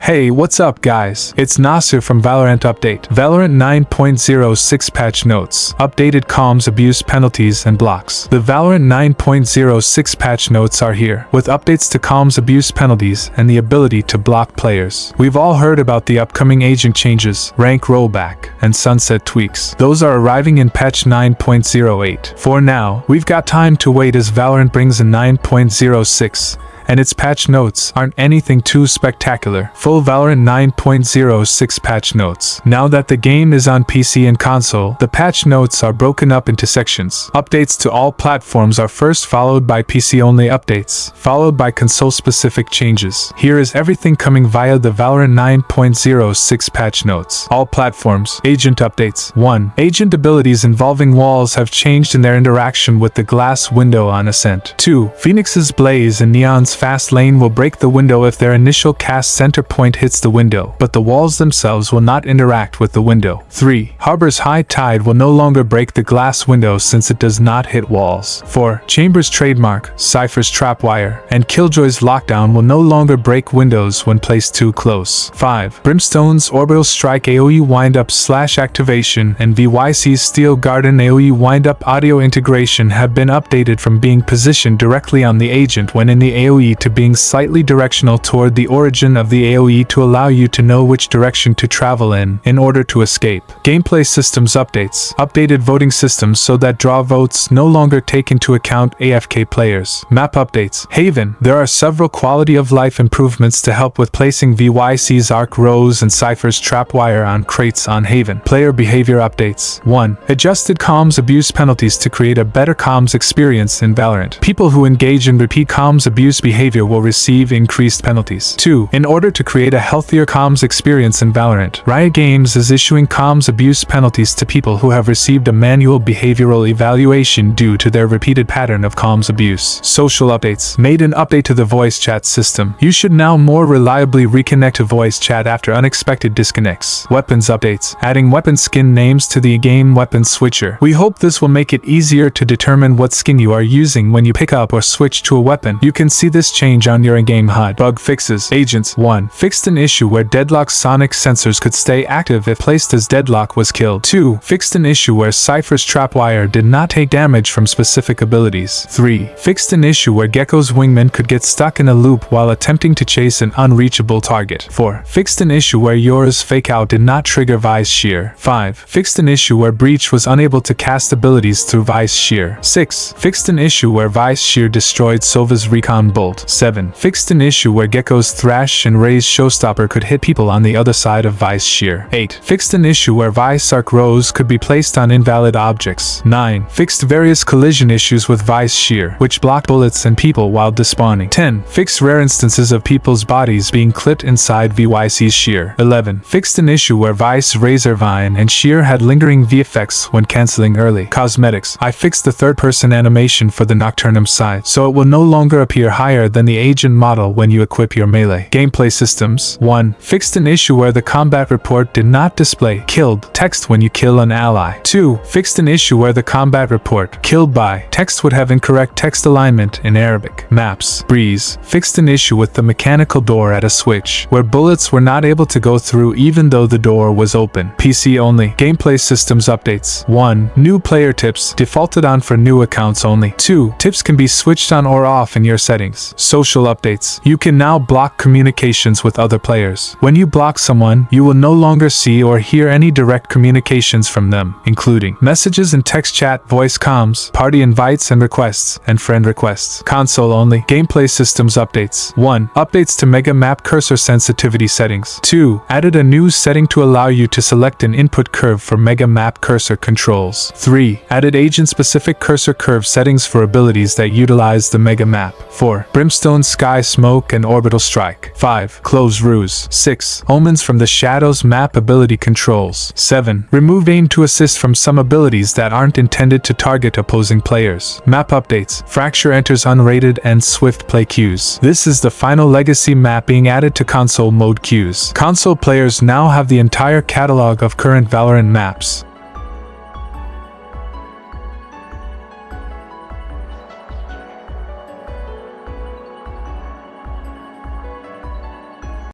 Hey, what's up guys? It's Nasir from Valorant Update. Valorant 9.06 patch notes. Updated comms abuse penalties and blocks. The Valorant 9.06 patch notes are here, with updates to comms abuse penalties and the ability to block players. We've all heard about the upcoming agent changes, rank rollback, and sunset tweaks. Those are arriving in patch 9.08. For now, we've got time to wait as Valorant brings in 9.06. And its patch notes aren't anything too spectacular. Full Valorant 9.06 patch notes. Now that the game is on PC and console, the patch notes are broken up into sections. Updates to all platforms are first, followed by PC-only updates, followed by console-specific changes. Here is everything coming via the Valorant 9.06 patch notes. All platforms. Agent updates. 1. Agent abilities involving walls have changed in their interaction with the glass window on Ascent. 2. Phoenix's Blaze and Neon's Fast Lane will break the window if their initial cast center point hits the window, but the walls themselves will not interact with the window. 3. Harbor's High Tide will no longer break the glass window since it does not hit walls. 4. Chamber's Trademark, Cypher's Trapwire, and Killjoy's Lockdown will no longer break windows when placed too close. 5. Brimstone's Orbital Strike AoE Windup / Activation and VYC's Steel Garden AoE Windup audio integration have been updated from being positioned directly on the agent when in the AoE to being slightly directional toward the origin of the AoE to allow you to know which direction to travel in order to escape. Gameplay systems updates. Updated voting systems so that draw votes no longer take into account AFK players. Map updates. Haven. There are several quality of life improvements to help with placing VYC's Arc Rose and Cypher's Trapwire on crates on Haven. Player behavior updates. 1. Adjusted comms abuse penalties to create a better comms experience in Valorant. People who engage in repeat comms abuse behavior will receive increased penalties. 2. In order to create a healthier comms experience in Valorant, Riot Games is issuing comms abuse penalties to people who have received a manual behavioral evaluation due to their repeated pattern of comms abuse. Social updates. Made an update to the voice chat system. You should now more reliably reconnect to voice chat after unexpected disconnects. Weapons updates. Adding weapon skin names to the game weapon switcher. We hope this will make it easier to determine what skin you are using when you pick up or switch to a weapon. You can see this change on your in-game HUD. Bug fixes. Agents. 1. Fixed an issue where Deadlock's sonic sensors could stay active if placed as Deadlock was killed. 2. Fixed an issue where Cypher's Trapwire did not take damage from specific abilities. 3. Fixed an issue where Gecko's Wingman could get stuck in a loop while attempting to chase an unreachable target. 4. Fixed an issue where Yora's Fake Out did not trigger Vice Shear. 5. Fixed an issue where Breach was unable to cast abilities through Vice Shear. 6. Fixed an issue where Vice Shear destroyed Sova's Recon Bolt. 7. Fixed an issue where Gecko's Thrash and Ray's Showstopper could hit people on the other side of Vice Shear. 8. Fixed an issue where Vice Arc Rose could be placed on invalid objects. 9. Fixed various collision issues with Vice Shear, which blocked bullets and people while despawning. 10. Fixed rare instances of people's bodies being clipped inside VYC's Shear. 11. Fixed an issue where Vice, Razorvine, and Shear had lingering V-effects when canceling early. Cosmetics. I fixed the third-person animation for the Nocturnum side, so it will no longer appear higher than the agent model when you equip your melee. Gameplay systems. 1. Fixed an issue where the combat report did not display killed text when you kill an ally. 2. Fixed an issue where the combat report killed by text would have incorrect text alignment in Arabic. Maps. Breeze. Fixed an issue with the mechanical door at a switch, where bullets were not able to go through even though the door was open. PC only. Gameplay systems updates. 1. New player tips defaulted on for new accounts only. 2. Tips can be switched on or off in your settings. Social updates. You can now block communications with other players. When you block someone, you will no longer see or hear any direct communications from them, including messages and text chat, voice comms, party invites and requests, and friend requests. Console only. Gameplay systems updates. 1. Updates to Mega Map cursor sensitivity settings. 2. Added a new setting to allow you to select an input curve for Mega Map cursor controls. 3. Added agent-specific cursor curve settings for abilities that utilize the Mega Map. 4. Brimstone, Sky Smoke, and Orbital Strike. 5. Close Ruse. 6. Omens from the Shadows map ability controls. 7. Remove aim to assist from some abilities that aren't intended to target opposing players. Map updates. Fracture enters unrated and Swift play queues. This is the final legacy map being added to console mode queues. Console players now have the entire catalog of current Valorant maps,